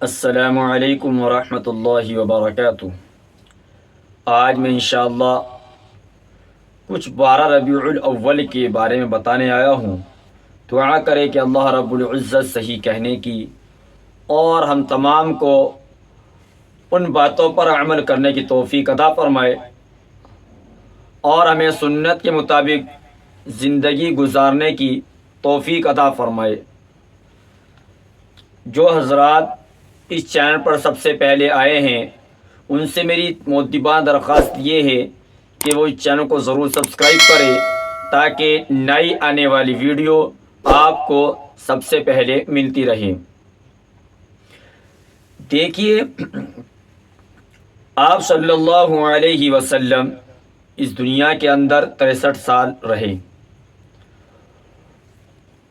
السلام علیکم ورحمۃ اللہ وبرکاتہ۔ آج میں انشاءاللہ کچھ 12 ربیع الاول کے بارے میں بتانے آیا ہوں۔ دعا کرے کہ اللہ رب العزت صحیح کہنے کی اور ہم تمام کو ان باتوں پر عمل کرنے کی توفیق عطا فرمائے اور ہمیں سنت کے مطابق زندگی گزارنے کی توفیق عطا فرمائے۔ جو حضرات اس چینل پر سب سے پہلے آئے ہیں ان سے میری مؤدبانہ درخواست یہ ہے کہ وہ اس چینل کو ضرور سبسکرائب کرے تاکہ نئی آنے والی ویڈیو آپ کو سب سے پہلے ملتی رہے۔ دیکھیے، آپ صلی اللہ علیہ وسلم اس دنیا کے اندر 63 سال رہے۔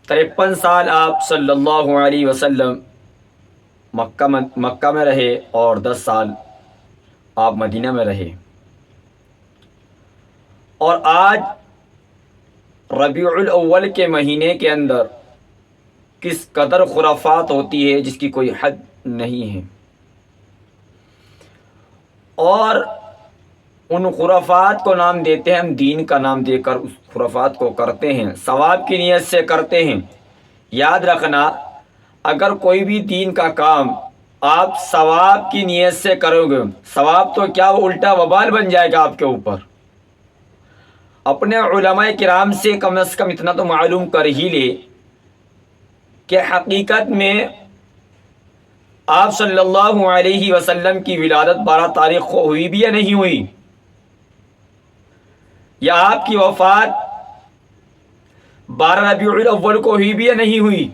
53 سال آپ صلی اللہ علیہ وسلم مکہ میں رہے اور 10 سال آپ مدینہ میں رہے۔ اور آج ربیع الاول کے مہینے کے اندر کس قدر خرافات ہوتی ہے جس کی کوئی حد نہیں ہے، اور ان خرافات کو نام دیتے ہیں، ہم دین کا نام دے کر اس خرافات کو کرتے ہیں، ثواب کی نیت سے کرتے ہیں۔ یاد رکھنا، اگر کوئی بھی دین کا کام آپ ثواب کی نیت سے کرو گے، ثواب تو کیا وہ الٹا وبال بن جائے گا آپ کے اوپر۔ اپنے علماء کرام سے کم از کم اتنا تو معلوم کر ہی لے کہ حقیقت میں آپ صلی اللہ علیہ وسلم کی ولادت 12 تاریخ کو ہوئی بھی یا نہیں ہوئی، یا آپ کی وفات 12 ربیع الاول کو ہوئی بھی یا نہیں ہوئی۔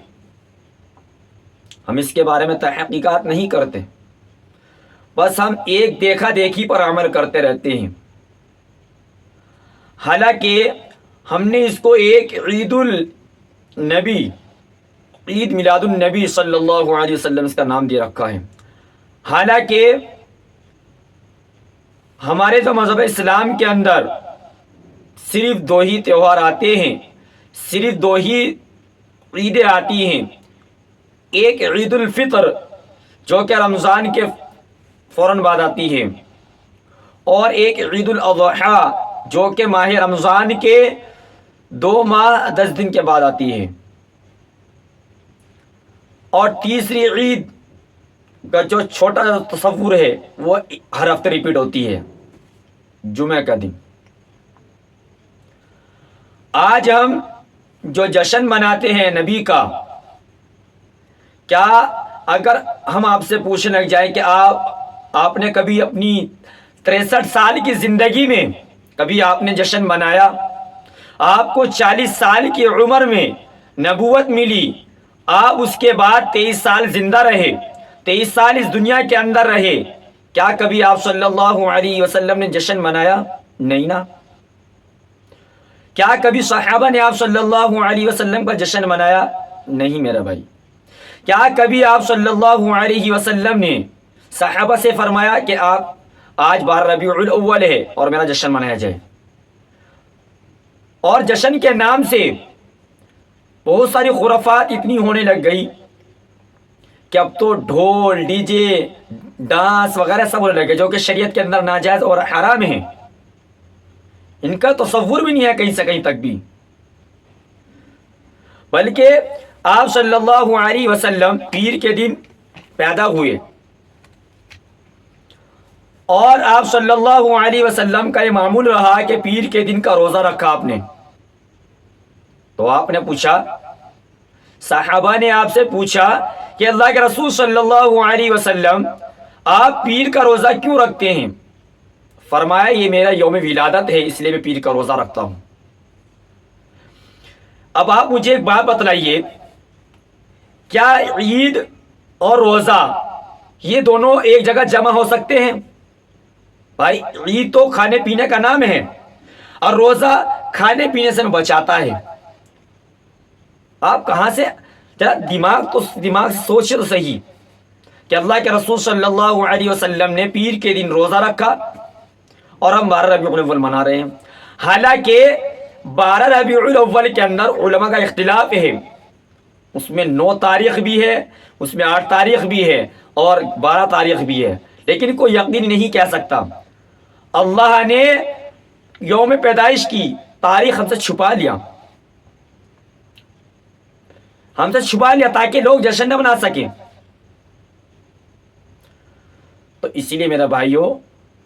ہم اس کے بارے میں تحقیقات نہیں کرتے، بس ہم ایک دیکھا دیکھی پر عمل کرتے رہتے ہیں۔ حالانکہ ہم نے اس کو ایک عید النبی، عید میلاد النبی صلی اللہ علیہ وسلم اس کا نام دے رکھا ہے۔ حالانکہ ہمارے تو مذہب اسلام کے اندر صرف 2 ہی تہوار آتے ہیں، صرف 2 ہی عیدیں آتی ہیں۔ ایک عید الفطر جو کہ رمضان کے فوراً بعد آتی ہے، اور ایک عید الاضحیٰ جو کہ ماہ رمضان کے 2 ماہ 10 دن کے بعد آتی ہے، اور تیسری عید کا جو چھوٹا تصور ہے وہ ہر ہفتے ریپیٹ ہوتی ہے، جمعہ کا دن۔ آج ہم جو جشن مناتے ہیں نبی کا، کیا اگر ہم آپ سے پوچھنے لگ جائیں کہ آپ نے کبھی اپنی 63 سال کی زندگی میں کبھی آپ نے جشن منایا؟ آپ کو 40 سال کی عمر میں نبوت ملی، آپ اس کے بعد 23 سال زندہ رہے، 23 سال اس دنیا کے اندر رہے، کیا کبھی آپ صلی اللہ علیہ وسلم نے جشن منایا؟ نہیں نا۔ کیا کبھی صحابہ نے آپ صلی اللہ علیہ وسلم کا جشن منایا؟ نہیں میرا بھائی۔ کیا کبھی آپ صلی اللہ علیہ وسلم نے صحابہ سے فرمایا کہ آپ آج 12 ربیع الاول ہے اور میرا جشن منایا جائے؟ اور جشن کے نام سے بہت ساری خرافات اتنی ہونے لگ گئی کہ اب تو ڈھول، ڈی جے، ڈانس وغیرہ سب ہونے لگے جو کہ شریعت کے اندر ناجائز اور حرام ہیں۔ ان کا تصور بھی نہیں ہے کہیں سے کہیں تک بھی، بلکہ آپ صلی اللہ علیہ وسلم پیر کے دن پیدا ہوئے، اور آپ صلی اللہ علیہ وسلم کا یہ معمول رہا کہ پیر کے دن کا روزہ رکھا آپ نے۔ تو آپ نے پوچھا، صحابہ نے آپ سے پوچھا کہ اللہ کے رسول صلی اللہ علیہ وسلم آپ پیر کا روزہ کیوں رکھتے ہیں؟ فرمایا یہ میرا یوم ولادت ہے اس لیے میں پیر کا روزہ رکھتا ہوں۔ اب آپ مجھے ایک بات بتلائیے، کیا عید اور روزہ یہ دونوں ایک جگہ جمع ہو سکتے ہیں؟ بھائی عید تو کھانے پینے کا نام ہے، اور روزہ کھانے پینے سے بچاتا ہے۔ آپ کہاں سے دماغ سے سوچے تو صحیح کہ اللہ کے رسول صلی اللہ علیہ وسلم نے پیر کے دن روزہ رکھا اور ہم 12 ربیع الاول منا رہے ہیں۔ حالانکہ 12 ربیع الاول کے اندر علماء کا اختلاف ہے اس میں 9 تاریخ بھی ہے، اس میں 8 تاریخ بھی ہے اور 12 تاریخ بھی ہے، لیکن کوئی یقین نہیں کہہ سکتا۔ اللہ نے یوم پیدائش کی تاریخ ہم سے چھپا لیا، ہم سے چھپا لیا تاکہ لوگ جشن نہ منا سکیں۔ تو اسی لیے میرا بھائیو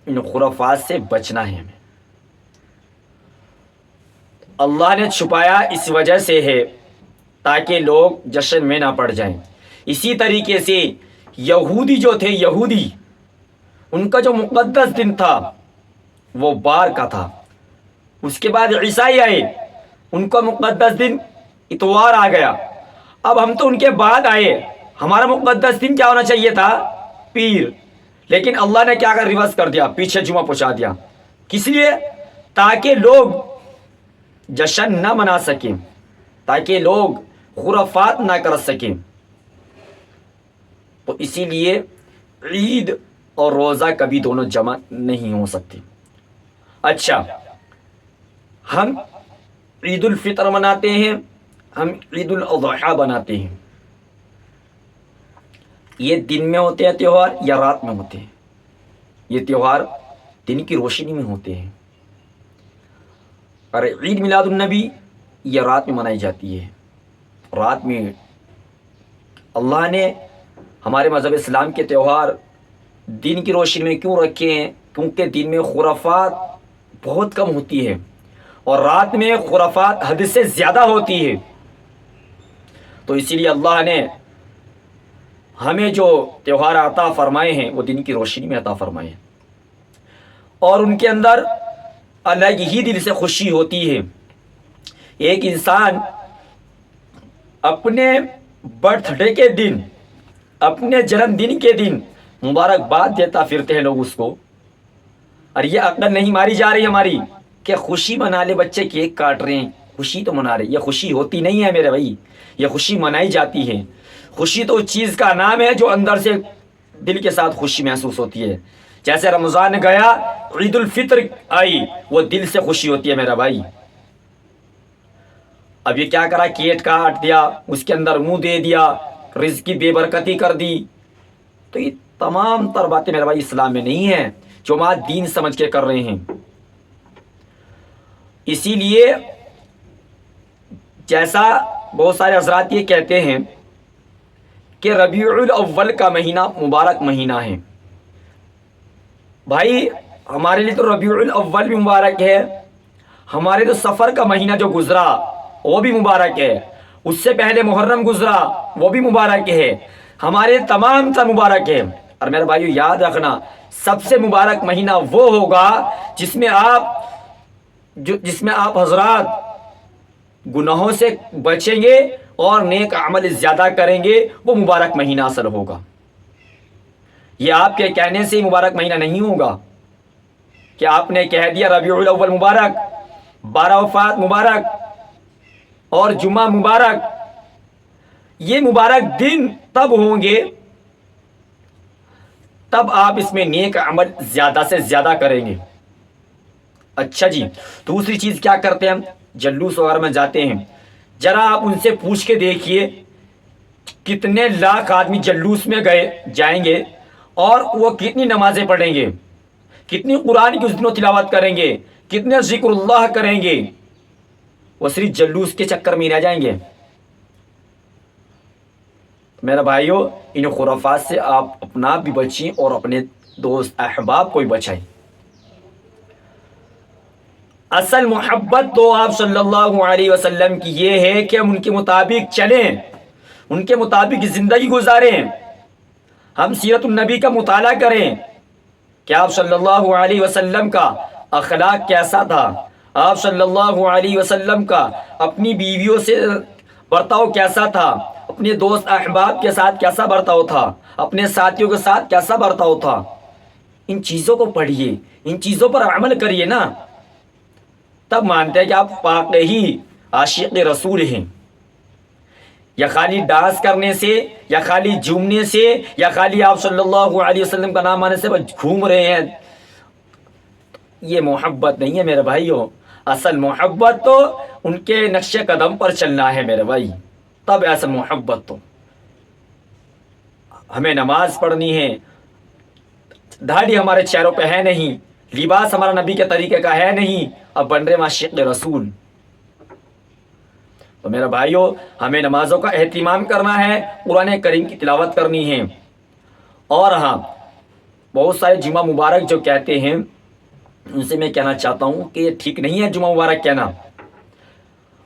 ان خرافات سے بچنا ہے ہمیں۔ اللہ نے چھپایا اس وجہ سے ہے تاکہ لوگ جشن میں نہ پڑ جائیں۔ اسی طریقے سے یہودی جو تھے، یہودی ان کا جو مقدس دن تھا وہ بار کا تھا۔ اس کے بعد عیسائی آئے، ان کا مقدس دن اتوار آ گیا۔ اب ہم تو ان کے بعد آئے، ہمارا مقدس دن کیا ہونا چاہیے تھا؟ پیر۔ لیکن اللہ نے کیا کر ریورس کر دیا، پیچھے جمعہ پہنچا دیا۔ کس لیے؟ تاکہ لوگ جشن نہ منا سکیں، تاکہ لوگ خرافات نہ کر سکیں۔ تو اسی لیے عید اور روزہ کبھی دونوں جمع نہیں ہو سکتے۔ اچھا، ہم عید الفطر مناتے ہیں، ہم عید الاضحیٰ بناتے ہیں۔ یہ دن میں ہوتے ہیں تہوار یا رات میں ہوتے ہیں؟ یہ تہوار دن کی روشنی میں ہوتے ہیں، اور عید میلاد النبی یہ رات میں منائی جاتی ہے۔ رات میں اللہ نے ہمارے مذہب اسلام کے تہوار دن کی روشنی میں کیوں رکھے ہیں؟ کیونکہ دن میں خرافات بہت کم ہوتی ہے اور رات میں خرافات حد سے زیادہ ہوتی ہے۔ تو اسی لیے اللہ نے ہمیں جو تہوار عطا فرمائے ہیں وہ دن کی روشنی میں عطا فرمائے ہیں، اور ان کے اندر الگ ہی دل سے خوشی ہوتی ہے۔ ایک انسان اپنے برتھ ڈے کے دن، اپنے جنم دن کے دن مبارکباد دیتا پھرتے ہیں لوگ اس کو، اور یہ عقل نہیں ماری جا رہی ہماری کہ خوشی منا لے، بچے کیک کاٹ رہے ہیں، خوشی تو منا رہے۔ یہ خوشی ہوتی نہیں ہے میرے بھائی، یہ خوشی منائی جاتی ہے۔ خوشی تو اس چیز کا نام ہے جو اندر سے دل کے ساتھ خوشی محسوس ہوتی ہے۔ جیسے رمضان گیا، عید الفطر آئی، وہ دل سے خوشی ہوتی ہے میرا بھائی۔ اب یہ کیا کرا، کیک کاٹ دیا، اس کے اندر منہ دے دیا، رزق کی بے برکتی کر دی۔ تو یہ تمام تر باتیں میرے بھائی اسلام میں نہیں ہیں، جو ہم دین سمجھ کے کر رہے ہیں۔ اسی لیے جیسا بہت سارے حضرات یہ کہتے ہیں کہ ربیع الاول کا مہینہ مبارک مہینہ ہے۔ بھائی ہمارے لیے تو ربیع الاول بھی مبارک ہے، ہمارے تو سفر کا مہینہ جو گزرا وہ بھی مبارک ہے، اس سے پہلے محرم گزرا وہ بھی مبارک ہے، ہمارے تمام تر مبارک ہے۔ اور میرے بھائیو یاد رکھنا، سب سے مبارک مہینہ وہ ہوگا جس میں آپ حضرات گناہوں سے بچیں گے اور نیک عمل زیادہ کریں گے، وہ مبارک مہینہ اصل ہوگا۔ یہ آپ کے کہنے سے ہی مبارک مہینہ نہیں ہوگا کہ آپ نے کہہ دیا ربیع الاول مبارک، 12 وفات مبارک اور جمعہ مبارک۔ یہ مبارک دن تب ہوں گے تب آپ اس میں نیک عمل زیادہ سے زیادہ کریں گے۔ اچھا جی، دوسری چیز کیا کرتے ہیں ہم؟ جلوس وغیرہ میں جاتے ہیں، ذرا آپ ان سے پوچھ کے دیکھیے کتنے لاکھ آدمی جلوس میں جائیں گے اور وہ کتنی نمازیں پڑھیں گے، کتنی قرآن کی اس دنوں تلاوت کریں گے، کتنے ذکر اللہ کریں گے، وہ صرف جلوس کے چکر میں رہ جائیں گے۔ میرا بھائیو ان خرافات سے آپ اپنا بھی بچیں اور اپنے دوست احباب کو بھی بچائیں۔ اصل محبت تو آپ صلی اللہ علیہ وسلم کی یہ ہے کہ ہم ان کے مطابق چلیں، ان کے مطابق زندگی گزاریں، ہم سیرت النبی کا مطالعہ کریں کہ آپ صلی اللہ علیہ وسلم کا اخلاق کیسا تھا، آپ صلی اللہ علیہ وسلم کا اپنی بیویوں سے برتاؤ کیسا تھا، اپنے دوست احباب کے ساتھ کیسا برتاؤ تھا، اپنے ساتھیوں کے ساتھ کیسا برتاؤ تھا۔ ان چیزوں کو پڑھیے، ان چیزوں پر عمل کریے نا، تب مانتے ہیں کہ آپ واقعی عاشق رسول ہیں۔ یا خالی ڈانس کرنے سے، یا خالی جھومنے سے، یا خالی آپ صلی اللہ علیہ وسلم کا نام آنے سے بس گھوم رہے ہیں، یہ محبت نہیں ہے میرے بھائیو۔ اصل محبت تو ان کے نقش قدم پر چلنا ہے میرے بھائی۔ تب ایسا محبت تو ہمیں نماز پڑھنی ہے، داڑھی ہمارے چہروں پہ ہے نہیں، لباس ہمارا نبی کے طریقے کا ہے نہیں، اب بن رہے معشوق رسول۔ تو میرا بھائیو، ہمیں نمازوں کا اہتمام کرنا ہے، قرآن کریم کی تلاوت کرنی ہے۔ اور ہاں، بہت سارے جمعہ مبارک جو کہتے ہیں ان سے میں کہنا چاہتا ہوں کہ یہ ٹھیک نہیں ہے جمعہ مبارک کہنا۔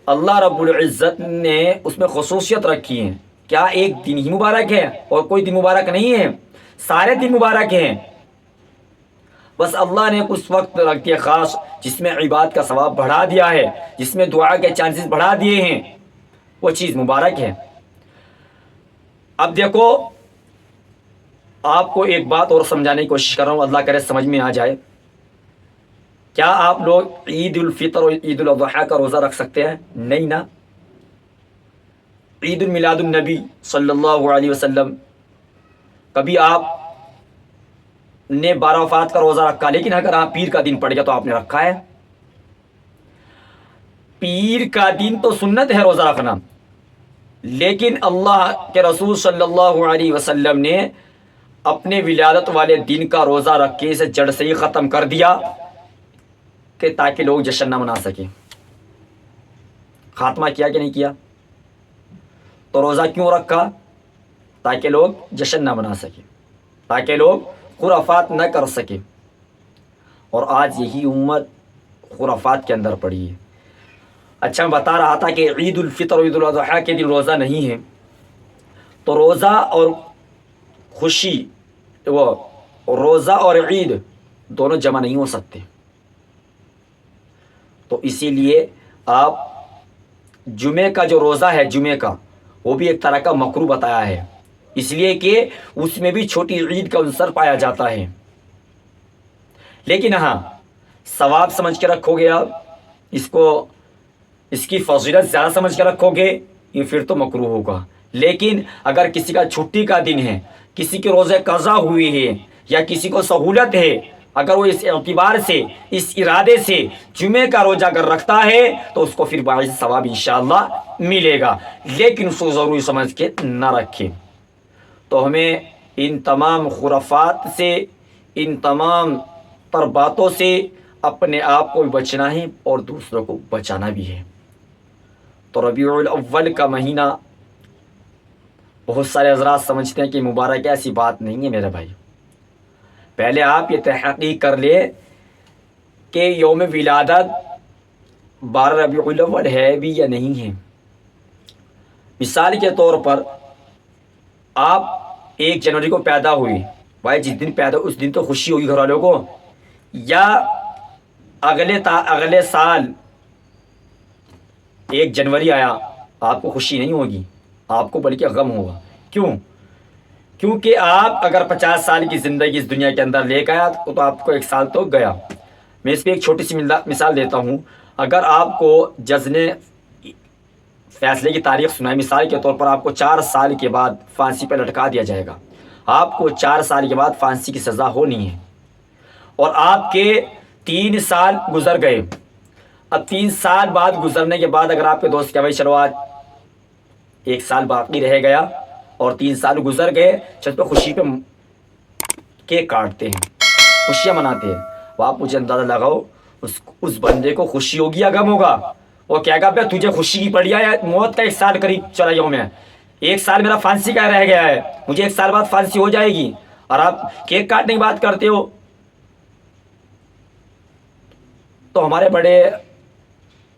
اللہ رب العزت نے اس میں خصوصیت رکھی ہے، کیا ایک دن ہی مبارک ہے اور کوئی دن مبارک نہیں ہے؟ سارے دن مبارک ہیں، بس اللہ نے اس وقت رکھ دیا خاص جس میں عبادت کا ثواب بڑھا دیا ہے، جس میں دعا کے چانسز بڑھا دیے ہیں، وہ چیز مبارک ہے۔ اب دیکھو، آپ کو ایک بات اور سمجھانے کی کوشش کر رہا ہوں، اللہ کرے سمجھ میں آ جائے۔ کیا آپ لوگ عید الفطر اور عید الاضحیٰ کا روزہ رکھ سکتے ہیں؟ نہیں نا۔ عید المیلاد النبی صلی اللہ علیہ وسلم، کبھی آپ نے 12 وفات کا روزہ رکھا، لیکن اگر آپ پیر کا دن پڑ گیا تو آپ نے رکھا ہے۔ پیر کا دن تو سنت ہے روزہ رکھنا، لیکن اللہ کے رسول صلی اللہ علیہ وسلم نے اپنے ولادت والے دن کا روزہ رکھ کے اسے جڑ سے ہی ختم کر دیا کہ تاکہ لوگ جشن نہ منا سکیں۔ خاتمہ کیا کہ نہیں کیا؟ تو روزہ کیوں رکھا؟ تاکہ لوگ جشن نہ منا سکیں، تاکہ لوگ خرافات نہ کر سکیں۔ اور آج یہی امت خرافات کے اندر پڑی ہے۔ اچھا، میں بتا رہا تھا کہ عید الفطر اور عید الاضحیٰ کے دن روزہ نہیں ہے، تو روزہ اور خوشی، وہ روزہ اور عید دونوں جمع نہیں ہو سکتے، تو اسی لیے آپ جمعے کا جو روزہ ہے، جمعے کا، وہ بھی ایک طرح کا مکروہ بتایا ہے، اس لیے کہ اس میں بھی چھوٹی عید کا عنصر پایا جاتا ہے۔ لیکن ہاں، ثواب سمجھ کے رکھو گے آپ اس کو، اس کی فضیلت زیادہ سمجھ کے رکھو گے، یہ پھر تو مکروہ ہوگا۔ لیکن اگر کسی کا چھٹی کا دن ہے، کسی کے روزے قضا ہوئی ہے، یا کسی کو سہولت ہے، اگر وہ اس اعتبار سے، اس ارادے سے جمعے کا روزہ اگر رکھتا ہے تو اس کو پھر باعث ثواب انشاءاللہ ملے گا، لیکن اس کو ضروری سمجھ کے نہ رکھے۔ تو ہمیں ان تمام خرافات سے، ان تمام تر باتوں سے اپنے آپ کو بھی بچنا ہے اور دوسروں کو بچانا بھی ہے۔ تو ربیع الاول کا مہینہ بہت سارے حضرات سمجھتے ہیں کہ مبارک ہے، ایسی بات نہیں ہے میرے بھائی۔ پہلے آپ یہ تحقیق کر لیں کہ یوم ولادت 12 ربیع الاول ہے بھی یا نہیں ہے۔ مثال کے طور پر آپ 1 جنوری کو پیدا ہوئی، بھائی جس دن پیدا اس دن تو خوشی ہوگی گھر والوں کو، یا اگلے سال 1 جنوری آیا، آپ کو خوشی نہیں ہوگی، آپ کو بلکہ غم ہوگا۔ کیوں؟ کیونکہ آپ اگر 50 سال کی زندگی اس دنیا کے اندر لے گیا تو آپ کو 1 سال تو گیا۔ میں اس پہ ایک چھوٹی سی مثال دیتا ہوں۔ اگر آپ کو جج نے فیصلے کی تاریخ سنائی، مثال کے طور پر آپ کو 4 سال کے بعد پھانسی پہ لٹکا دیا جائے گا، آپ کو 4 سال کے بعد پھانسی کی سزا ہونی ہے، اور آپ کے 3 سال گزر گئے۔ اب 3 سال بعد گزرنے کے بعد اگر آپ کے دوست کہ بھائی چلو آج 1 سال باقی رہ گیا اور 3 سال گزر گئے، چھت پہ خوشی پہ کیک کاٹتے ہیں، خوشیاں مناتے ہیں، وہ آپ مجھے اندازہ لگاؤ اس بندے کو خوشی ہوگی یا غم ہوگا؟ وہ کہے گا بھائی تجھے خوشی کی پڑی ہے، موت کا 1 سال قریب چلا جاؤں میں، 1 سال میرا پھانسی کا رہ گیا ہے، مجھے 1 سال بعد پھانسی ہو جائے گی، اور آپ کیک کاٹنے کی بات کرتے ہو۔ تو ہمارے بڑے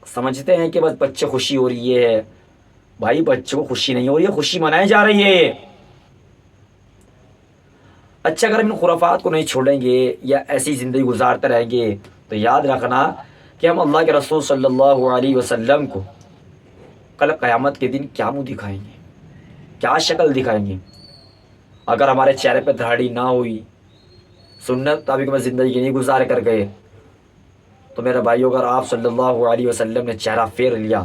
سمجھتے ہیں کہ بس بچے خوشی ہو رہی ہے، بھائی بچوں کو خوشی نہیں ہو رہی ہے، خوشی منائی جا رہی ہے۔ اچھا، اگر ہم ان خرافات کو نہیں چھوڑیں گے یا ایسی زندگی گزارتے رہیں گے تو یاد رکھنا کہ ہم اللہ کے رسول صلی اللہ علیہ وسلم کو کل قیامت کے دن کیا منہ دکھائیں گے، کیا شکل دکھائیں گے؟ اگر ہمارے چہرے پہ داڑھی نہ ہوئی، سنت مطابق میں زندگی نہیں گزار کر گئے، تو میرے بھائیو اگر آپ صلی اللہ علیہ وسلم نے چہرہ پھیر لیا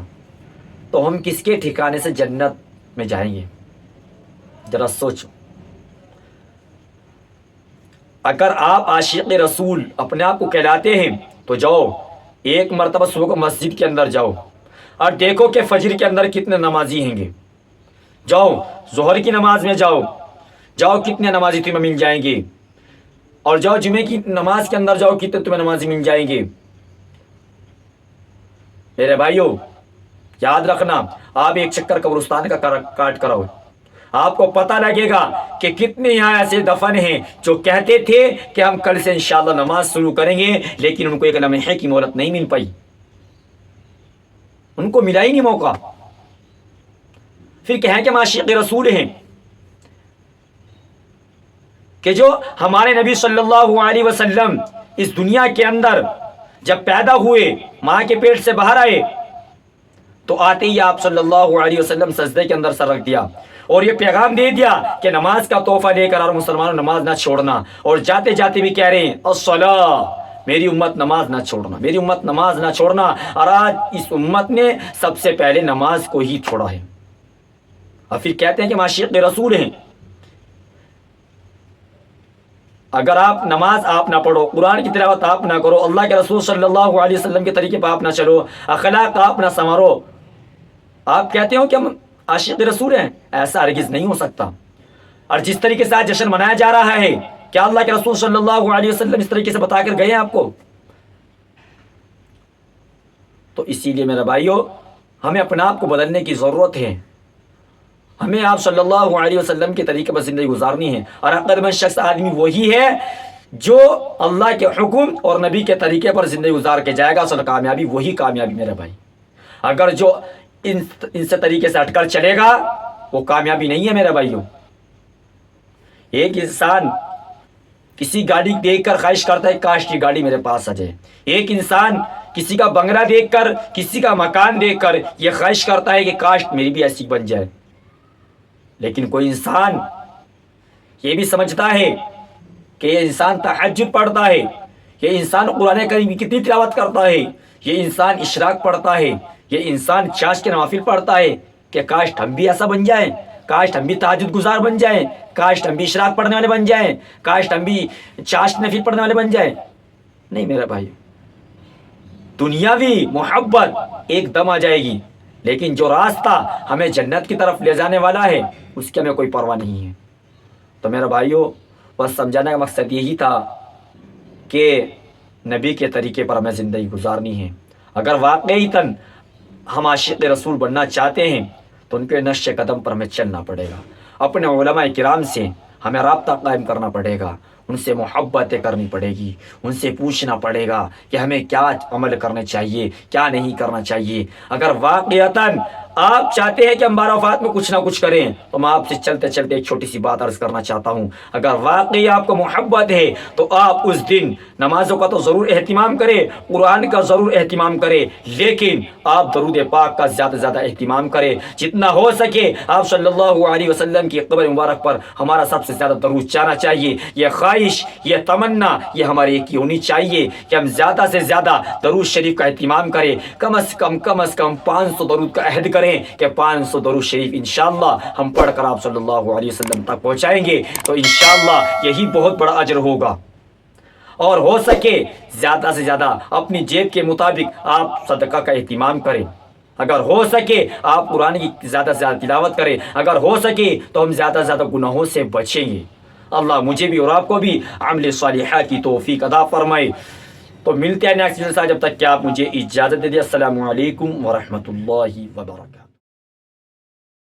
تو ہم کس کے ٹھکانے سے جنت میں جائیں گے؟ ذرا سوچو۔ اگر آپ عاشق رسول اپنے آپ کو کہلاتے ہیں تو جاؤ 1 مرتبہ صبح کو مسجد کے اندر جاؤ اور دیکھو کہ فجر کے اندر کتنے نمازی ہیں گے، جاؤ ظہر کی نماز میں جاؤ، جاؤ کتنے نمازی تمہیں مل جائیں گے، اور جاؤ جمعے کی نماز کے اندر جاؤ کتنے تمہیں نمازی مل جائیں گے۔ میرے بھائیوں یاد رکھنا، آپ ایک چکر قبرستان کا کاٹ کر آؤ، آپ کو پتہ لگے گا کہ کتنے یہاں ایسے دفن ہیں جو کہتے تھے کہ ہم کل سے انشاءاللہ نماز شروع کریں گے، لیکن ان کو ایک لمحے کی مہلت نہیں مل پائی، ان کو ملا ہی نہیں موقع۔ پھر کہیں کہ ہم عاشق رسول ہیں، کہ جو ہمارے نبی صلی اللہ علیہ وسلم اس دنیا کے اندر جب پیدا ہوئے، ماں کے پیٹ سے باہر آئے، تو آتے ہی آپ صلی اللہ علیہ وسلم سجدے کے اندر سر رکھ دیا اور یہ پیغام دے دیا کہ نماز کا تحفہ لے کر اور مسلمانوں نماز نہ چھوڑنا، اور جاتے جاتے بھی کہہ رہے ہیں الصلاۃ، میری امت نماز نہ چھوڑنا، میری امت نماز نہ چھوڑنا۔ اور آج اس امت نے سب سے پہلے نماز کو ہی چھوڑا ہے، اور پھر کہتے ہیں کہ عاشق رسول ہیں۔ اگر آپ نماز آپ نہ پڑھو، قرآن کی تلاوت آپ نہ کرو، اللہ کے رسول صلی اللہ علیہ وسلم کے طریقے پہ آپ نہ چلو، اخلاق آپ نہ سنوارو، آپ کہتے ہو کہ ہم عاشق رسول ہیں، ایسا ہرگز نہیں ہو سکتا۔ اور جس طریقے سے آج جشن منایا جا رہا ہے، کیا اللہ کے رسول صلی اللہ علیہ وسلم اس طریقے سے بتا کر گئے ہیں آپ کو؟ تو اسی لیے میرے بھائیوں ہمیں اپنے آپ کو بدلنے کی ضرورت ہے، ہمیں آپ صلی اللہ علیہ وسلم کے طریقے پر زندگی گزارنی ہے، اور عقل مند شخص آدمی وہی ہے جو اللہ کے حکم اور نبی کے طریقے پر زندگی گزار کے جائے گا، اصل کامیابی وہی کامیابی میرے بھائی۔ اگر جو ان سے طریقے سے ہٹ کر چلے گا وہ کامیابی نہیں ہے میرے بھائیوں۔ ایک انسان کسی گاڑی دیکھ کر خواہش کرتا ہے کاش کی گاڑی میرے پاس آ جائے، ایک انسان کسی کا بنگلہ دیکھ کر، کسی کا مکان دیکھ کر یہ خواہش کرتا ہے کہ کاش میری بھی ایسی بن جائے، لیکن کوئی انسان یہ بھی سمجھتا ہے کہ یہ انسان تہجد پڑھتا ہے، یہ انسان قرآن کریم کی کتنی تلاوت کرتا ہے، یہ انسان اشراق پڑھتا ہے، یہ انسان چاش کے نوافل پڑھتا ہے، کہ کاش ہم بھی ایسا بن جائیں، کاش ہم بھی تہجد گزار بن جائیں، کاش ہم بھی اشراق پڑھنے والے بن جائیں، کاش ہم بھی چاش نفل پڑھنے والے بن جائیں۔ نہیں میرا بھائی، دنیاوی محبت ایک دم آ جائے گی، لیکن جو راستہ ہمیں جنت کی طرف لے جانے والا ہے اس کی ہمیں کوئی پرواہ نہیں ہے۔ تو میرے بھائیوں بس سمجھانے کا مقصد یہی تھا کہ نبی کے طریقے پر ہمیں زندگی گزارنی ہے۔ اگر واقعی ہم عاشق رسول بننا چاہتے ہیں تو ان کے نقش قدم پر ہمیں چلنا پڑے گا، اپنے علماء کرام سے ہمیں رابطہ قائم کرنا پڑے گا، ان سے محبتیں کرنی پڑے گی، ان سے پوچھنا پڑے گا کہ ہمیں کیا عمل کرنا چاہیے، کیا نہیں کرنا چاہیے۔ اگر واقعتاً آپ چاہتے ہیں کہ ہم بعرفات میں کچھ نہ کچھ کریں تو میں آپ سے چلتے چلتے ایک چھوٹی سی بات عرض کرنا چاہتا ہوں، اگر واقعی آپ کو محبت ہے تو آپ اس دن نمازوں کا تو ضرور اہتمام کریں، قرآن کا ضرور اہتمام کریں، لیکن آپ درود پاک کا زیادہ سے زیادہ اہتمام کریں، جتنا ہو سکے آپ صلی اللہ علیہ وسلم کی قبر مبارک پر ہمارا سب سے زیادہ درود جانا چاہیے۔ یہ خواہش، یہ تمنا، یہ ہماری ایک کی ہونی چاہیے کہ ہم زیادہ سے زیادہ درود شریف کا اہتمام کریں، کم از کم 500 درود کا عہد کریں کہ 500 درود شریف انشاءاللہ ہم پڑھ کر آپ صلی اللہ علیہ وسلم تک پہنچائیں گے تو انشاءاللہ یہی بہت بڑا اجر ہوگا۔ اور ہو سکے زیادہ سے زیادہ اپنی جیب کے مطابق آپ صدقہ کا اہتمام کریں، اگر ہو سکے آپ قرآن کی زیادہ سے زیادہ تلاوت کریں، اگر ہو سکے تو ہم زیادہ سے زیادہ گناہوں سے بچیں گے۔ اللہ مجھے بھی اور آپ کو بھی عمل صالحہ کی توفیق عطا فرمائے۔ تو ملتے ہیں نیکسٹ ویڈیو کے ساتھ، جب تک کہ آپ مجھے اجازت دے دیں۔ السلام علیکم ورحمۃ اللہ وبرکاتہ۔